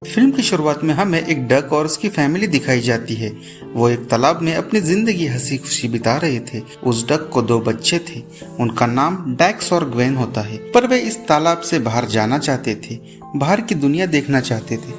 Film की शुरुआत में हमें एक डक और उसकी फैमिली दिखाई जाती है। वो एक तालाब में अपनी जिंदगी हंसी खुशी बिता रहे थे। उस डक को 2 बच्चे थे। उनका नाम डैक्स और ग्वेन होता है। पर वे इस तालाब से बाहर जाना चाहते थे, बाहर की दुनिया देखना चाहते थे।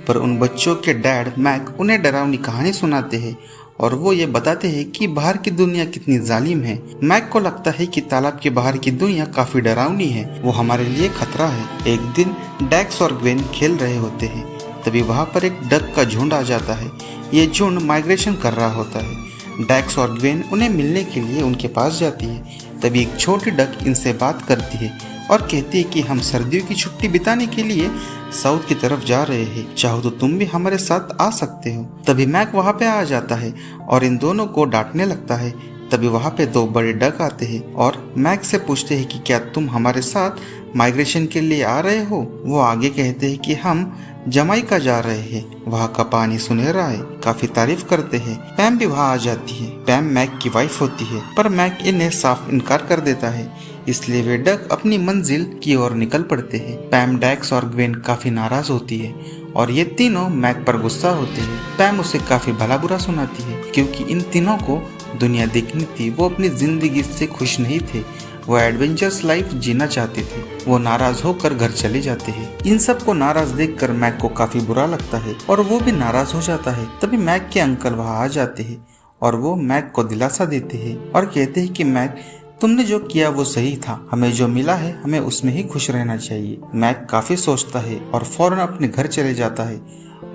पर उन बच्चों के डैड मैक उन्हें डरावनी कहानी सुनाते हैं और वो ये बताते हैं कि बाहर की दुनिया कितनी जालिम है। मैक को लगता है कि तालाब के बाहर की दुनिया काफी डरावनी है, वो हमारे लिए खतरा है। एक दिन डैक्स और ग्वेन खेल रहे होते हैं, तभी वहाँ पर एक डक का झुंड आ जाता है। ये झुंड माइग्रेशन कर रहा होता है। डैक्स और ग्वेन उन्हें मिलने के लिए उनके पास जाती है। तभी एक छोटी डक इनसे बात करती है और कहती है कि हम सर्दियों की छुट्टी बिताने के लिए साउथ की तरफ जा रहे हैं, चाहो तो तुम भी हमारे साथ आ सकते हो। तभी मैक वहाँ पे आ जाता है और इन दोनों को डांटने लगता है। तभी वहाँ पे 2 बड़े डक आते हैं और मैक से पूछते हैं कि क्या तुम हमारे साथ माइग्रेशन के लिए आ रहे हो। वो आगे कहते हैं कि हम जमाइका जा रहे हैं, वहाँ का पानी सुनहरा है। काफी तारीफ करते हैं। पैम भी वहाँ आ जाती है। पैम मैक की वाइफ होती है, पर मैक इन्हें साफ इनकार कर देता है, इसलिए वे डक अपनी मंजिल की ओर निकल पड़ते हैं। पैम, डैक्स और ग्वेन काफी नाराज होती है और ये तीनों मैक पर गुस्सा होते हैं। पैम उसे काफी भला बुरा सुनाती है क्योंकि इन तीनों को दुनिया देखनी थी। वो अपनी जिंदगी से खुश नहीं थे, वो एडवेंचरस लाइफ जीना चाहते थे। वो नाराज होकर घर चले जाते हैं। इन सब को नाराज देखकर मैक को काफी बुरा लगता है और वो भी नाराज हो जाता है। तभी मैक के अंकल वहाँ आ जाते हैं और वो मैक को दिलासा देते हैं और कहते हैं कि मैक, तुमने जो किया वो सही था। हमें जो मिला है हमें उसमें ही खुश रहना चाहिए। मैक काफी सोचता है और फौरन अपने घर चले जाता है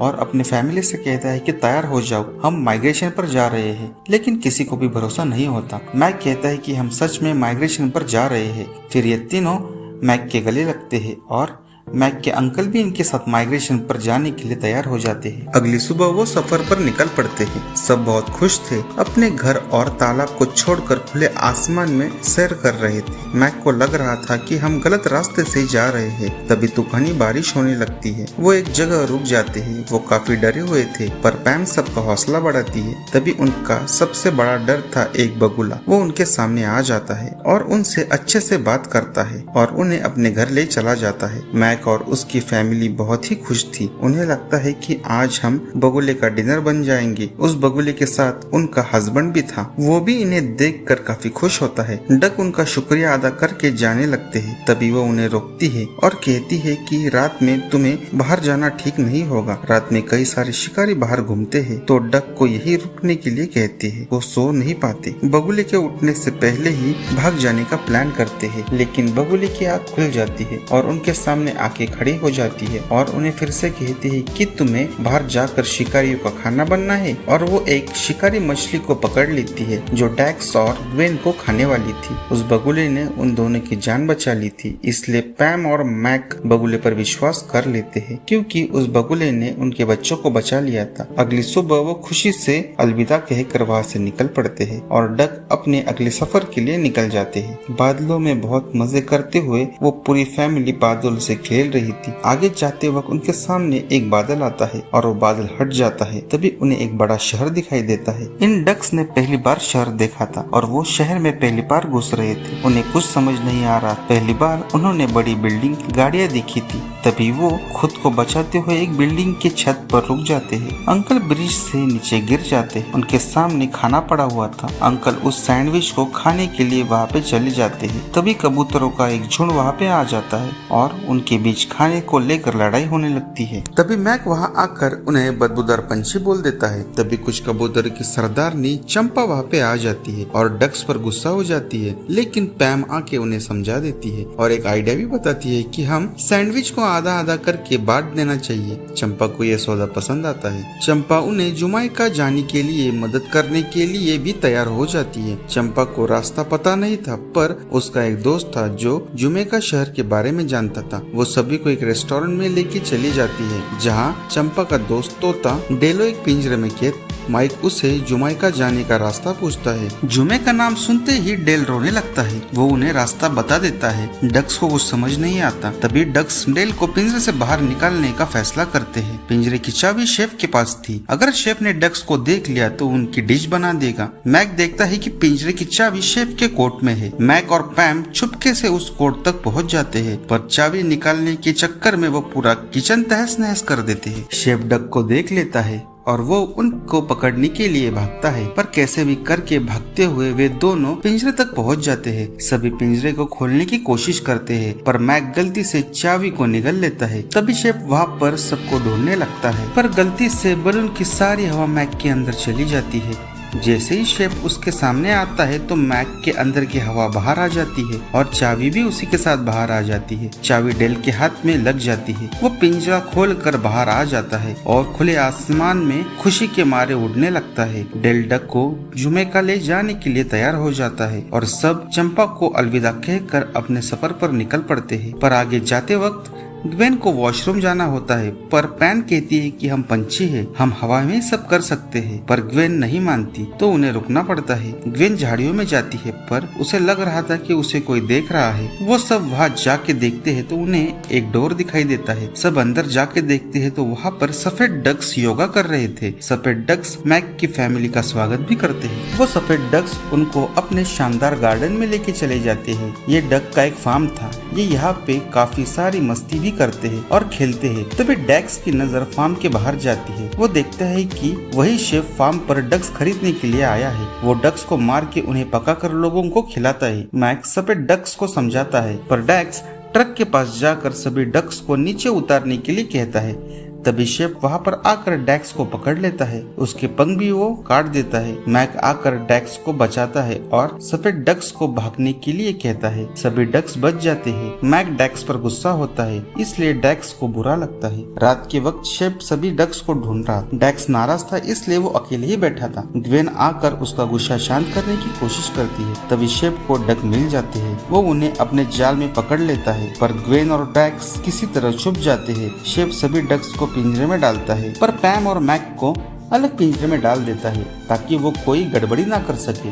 और अपने फैमिली से कहता है कि तैयार हो जाओ, हम माइग्रेशन पर जा रहे हैं। लेकिन किसी को भी भरोसा नहीं होता। मैक कहता है कि हम सच में माइग्रेशन पर जा रहे हैं। फिर ये तीनों मैक के गले लगते हैं और मैक के अंकल भी इनके साथ माइग्रेशन पर जाने के लिए तैयार हो जाते हैं। अगली सुबह वो सफर पर निकल पड़ते हैं। सब बहुत खुश थे। अपने घर और तालाब को छोड़कर खुले आसमान में सैर कर रहे थे। मैक को लग रहा था कि हम गलत रास्ते से जा रहे हैं। तभी तूफानी बारिश होने लगती है। वो एक जगह रुक जाते हैं। वो काफी डरे हुए थे, पर पैम सबका हौसला बढ़ाती है। तभी उनका सबसे बड़ा डर था एक बगुला। वो उनके सामने आ जाता है और उनसे अच्छे से बात करता है और उन्हें अपने घर ले चला जाता है। मैक और उसकी फैमिली बहुत ही खुश थी। उन्हें लगता है कि आज हम बगुले का डिनर बन जाएंगे। उस बगुले के साथ उनका हस्बैंड भी था। वो भी इन्हें देखकर काफी खुश होता है। डक उनका शुक्रिया अदा करके जाने लगते हैं। तभी वो उन्हें रोकती है और कहती है कि रात में तुम्हें बाहर जाना ठीक नहीं होगा। रात में कई सारे शिकारी बाहर घूमते हैं। तो डक को यही रुकने के लिए कहते हैं। वो सो नहीं पाते। बगुले के उठने से पहले ही भाग जाने का प्लान करते हैं, लेकिन बगुले की आँख खुल जाती है और उनके सामने आके खड़ी हो जाती है और उन्हें फिर से कहती है कि तुम्हें बाहर जाकर शिकारियों का खाना बनना है। और वो एक शिकारी मछली को पकड़ लेती है जो डैक्स और ग्वेन को खाने वाली थी। उस बगुले ने उन दोनों की जान बचा ली थी, इसलिए पैम और मैक बगुले पर विश्वास कर लेते हैं क्योंकि उस बगुले ने उनके बच्चों को बचा लिया था। अगली सुबह वो खुशी से अलविदा कहकर वहाँ से निकल पड़ते हैं और डक अपने अगले सफर के लिए निकल जाते हैं। बादलों में बहुत मजे करते हुए वो पूरी फैमिली बादल से खेल रही थी। आगे जाते वक्त उनके सामने एक बादल आता है और वो बादल हट जाता है। तभी उन्हें एक बड़ा शहर दिखाई देता है। इन डक्स ने पहली बार शहर देखा था और वो शहर में पहली बार घुस रहे थे। उन्हें कुछ समझ नहीं आ रहा। पहली बार उन्होंने बड़ी बिल्डिंग, गाड़ियाँ देखी थी। तभी वो खुद को बचाते हुए एक बिल्डिंग की छत पर रुक जाते हैं। अंकल ब्रिज से नीचे गिर जाते हैं। उनके सामने खाना पड़ा हुआ था। अंकल उस सैंडविच को खाने के लिए वहाँ पे चले जाते हैं। तभी कबूतरों का एक झुंड वहाँ पे आ जाता है और उनके बीच खाने को लेकर लड़ाई होने लगती है। तभी मैक वहाँ आकर उन्हें बदबूदार पंछी बोल देता है। तभी कुछ कबूतर की सरदारनी चंपा वहाँ पे आ जाती है और डक्स पर गुस्सा हो जाती है, लेकिन पैम आके उन्हें समझा देती है और एक आइडिया भी बताती है कि हम सैंडविच को आधा आधा करके बांट देना चाहिए। चंपा को यह सौदा पसंद आता है। चंपा उन्हें जमाइका जाने के लिए मदद करने के लिए भी तैयार हो जाती है। चंपा को रास्ता पता नहीं था, पर उसका एक दोस्त था जो जमैका शहर के बारे में जानता था। वो सभी को एक रेस्टोरेंट में लेके चली जाती है जहाँ चंपा का दोस्त तोता डेलो एक पिंजरे में कैद माइक उसे जुमैका जाने का रास्ता पूछता है। जुमैका नाम सुनते ही डेल रोने लगता है। वो उन्हें रास्ता बता देता है। डक्स को कुछ समझ नहीं आता। तभी डक्स डेल को पिंजरे से बाहर निकालने का फैसला करते हैं। पिंजरे की चाबी शेफ के पास थी। अगर शेफ ने डक्स को देख लिया तो उनकी डिश बना देगा। मैक देखता है कि पिंजरे की चाबी शेफ के कोट में है। मैक और पैम छुपके से उस कोट तक पहुंच जाते हैं, पर चाबी निकालने के चक्कर में वो पूरा किचन तहस नहस कर देते हैं। शेफ डक को देख लेता है और वो उनको पकड़ने के लिए भागता है, पर कैसे भी करके भागते हुए वे दोनों पिंजरे तक पहुंच जाते हैं। सभी पिंजरे को खोलने की कोशिश करते हैं, पर मैक गलती से चाबी को निगल लेता है। तभी शेफ वहाँ पर सबको ढूंढने लगता है, पर गलती से बलून की सारी हवा मैक के अंदर चली जाती है। जैसे ही शेफ उसके सामने आता है तो मैक के अंदर की हवा बाहर आ जाती है और चाबी भी उसी के साथ बाहर आ जाती है। चाबी डेल के हाथ में लग जाती है। वो पिंजरा खोलकर बाहर आ जाता है और खुले आसमान में खुशी के मारे उड़ने लगता है। डेल डक को जुमैका ले जाने के लिए तैयार हो जाता है और सब चंपा को अलविदा कहकर अपने सफर पर निकल पड़ते हैं। पर आगे जाते वक्त ग्वेन को वॉशरूम जाना होता है, पर पैन कहती है कि हम पंछी हैं, हम हवा में सब कर सकते हैं, पर ग्वेन नहीं मानती तो उन्हें रुकना पड़ता है। ग्वेन झाड़ियों में जाती है, पर उसे लग रहा था कि उसे कोई देख रहा है। वो सब वहाँ जाके देखते हैं तो उन्हें एक डोर दिखाई देता है। सब अंदर जाके देखते हैं तो वहाँ पर सफेद डक्स योगा कर रहे थे। सफेद डक्स मैक की फैमिली का स्वागत भी करते हैं। वो सफेद डक्स उनको अपने शानदार गार्डन में लेके चले जाते हैं। ये डक का एक फार्म था। ये यहाँ पे काफी सारी मस्ती भी करते हैं और खेलते हैं। तभी डैक्स की नजर फार्म के बाहर जाती है। वो देखता है कि वही शेफ फार्म पर डक्स खरीदने के लिए आया है। वो डक्स को मार के उन्हें पकाकर लोगों को खिलाता है। मैक्स सफेद डक्स को समझाता है, पर डैक्स ट्रक के पास जाकर सभी डक्स को नीचे उतारने के लिए कहता है। तभी शेफ वहाँ पर आकर डैक्स को पकड़ लेता है। उसके पंख भी वो काट देता है। मैक आकर डैक्स को बचाता है और सफेद डक्स को भागने के लिए कहता है। सभी डक्स बच जाते हैं। मैक डैक्स पर गुस्सा होता है, इसलिए डैक्स को बुरा लगता है। रात के वक्त शेफ सभी डक्स को ढूंढ रहा। डैक्स नाराज था, इसलिए वो अकेले ही बैठा था। ग्वेन आकर उसका गुस्सा शांत करने की कोशिश करती है। तभी शेफ को डक मिल जाते हैं। वो उन्हें अपने जाल में पकड़ लेता है, पर ग्वेन और डैक्स किसी तरह छुप जाते हैं। शेफ सभी डक्स को पिंजरे में डालता है, पर पैम और मैक को अलग पिंजरे में डाल देता है ताकि वो कोई गड़बड़ी ना कर सके।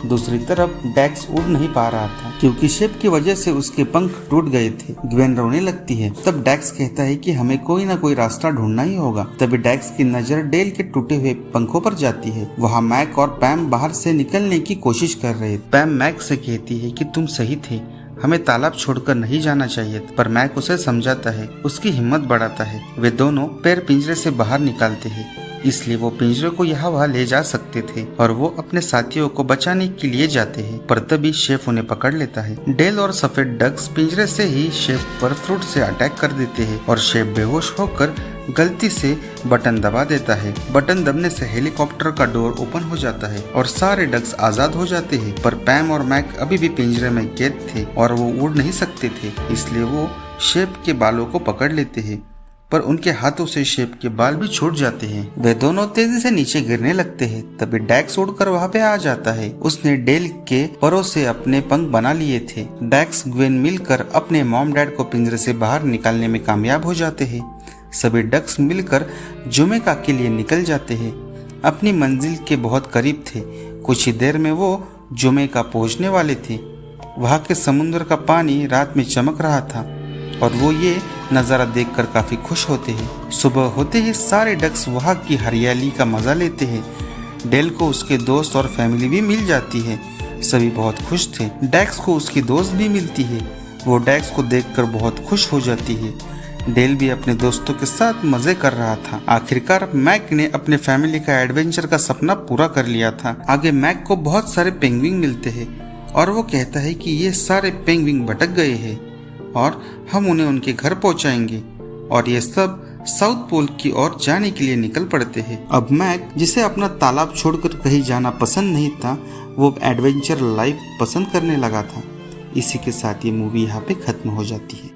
दूसरी तरफ डैक्स उड़ नहीं पा रहा था क्योंकि शेफ की वजह से उसके पंख टूट गए थे। ग्वेन रोने लगती है। तब डैक्स कहता है कि हमें कोई ना कोई रास्ता ढूंढना ही होगा। तभी डैक्स की नजर डेल के टूटे हुए पंखों पर जाती है। वहाँ मैक और पैम बाहर से निकलने की कोशिश कर रहे। पैम मैक से कहती है कि तुम सही थे, हमें तालाब छोड़कर नहीं जाना चाहिए, पर मैक उसे समझाता है, उसकी हिम्मत बढ़ाता है। वे दोनों पैर पिंजरे से बाहर निकालते हैं, इसलिए वो पिंजरे को यहाँ वहाँ ले जा सकते थे और वो अपने साथियों को बचाने के लिए जाते हैं। पर तभी शेफ उन्हें पकड़ लेता है। डेल और सफेद डक्स पिंजरे से ही शेफ पर फ्रूट से अटैक कर देते हैं और शेफ बेहोश होकर गलती से बटन दबा देता है। बटन दबने से हेलीकॉप्टर का डोर ओपन हो जाता है और सारे डक्स आजाद हो जाते हैं। पर पैम और मैक अभी भी पिंजरे में कैद थे और वो उड़ नहीं सकते थे, इसलिए वो शेफ के बालों को पकड़ लेते हैं, पर उनके हाथों से शेफ के बाल भी छूट जाते हैं। वे दोनों तेजी से नीचे गिरने लगते हैं। तभी डैक्स उड़कर वहाँ पे आ जाता है। उसने डेल के परों से अपने पंख बना लिए थे। डैक्स ग्वेन मिलकर अपने मॉम डैड को पिंजरे से बाहर निकालने में कामयाब हो जाते हैं। सभी डक्स मिलकर जुमैका के लिए निकल जाते हैं। अपनी मंजिल के बहुत करीब थे। कुछ ही देर में वो जुमैका पहुंचने वाले थे। वहाँ के समुद्र का पानी रात में चमक रहा था और वो ये नज़ारा देखकर काफी खुश होते हैं। सुबह होते ही सारे डक्स वहाँ की हरियाली का मजा लेते हैं। डेल को उसके दोस्त और फैमिली भी मिल जाती है। सभी बहुत खुश थे। डैक्स को उसकी दोस्त भी मिलती है। वो डैक्स को देखकर बहुत खुश हो जाती है। डेल भी अपने दोस्तों के साथ मजे कर रहा था। आखिरकार मैक ने अपने फैमिली का एडवेंचर का सपना पूरा कर लिया था। आगे मैक को बहुत सारे पेंगुइन मिलते हैं और वो कहता है कि ये सारे पेंगुइन भटक गए हैं और हम उन्हें उनके घर पहुंचाएंगे, और ये सब साउथ पोल की ओर जाने के लिए निकल पड़ते हैं। अब मैक, जिसे अपना तालाब छोड़कर कहीं जाना पसंद नहीं था, वो एडवेंचर लाइफ पसंद करने लगा था। इसी के साथ ये मूवी यहाँ पे खत्म हो जाती है।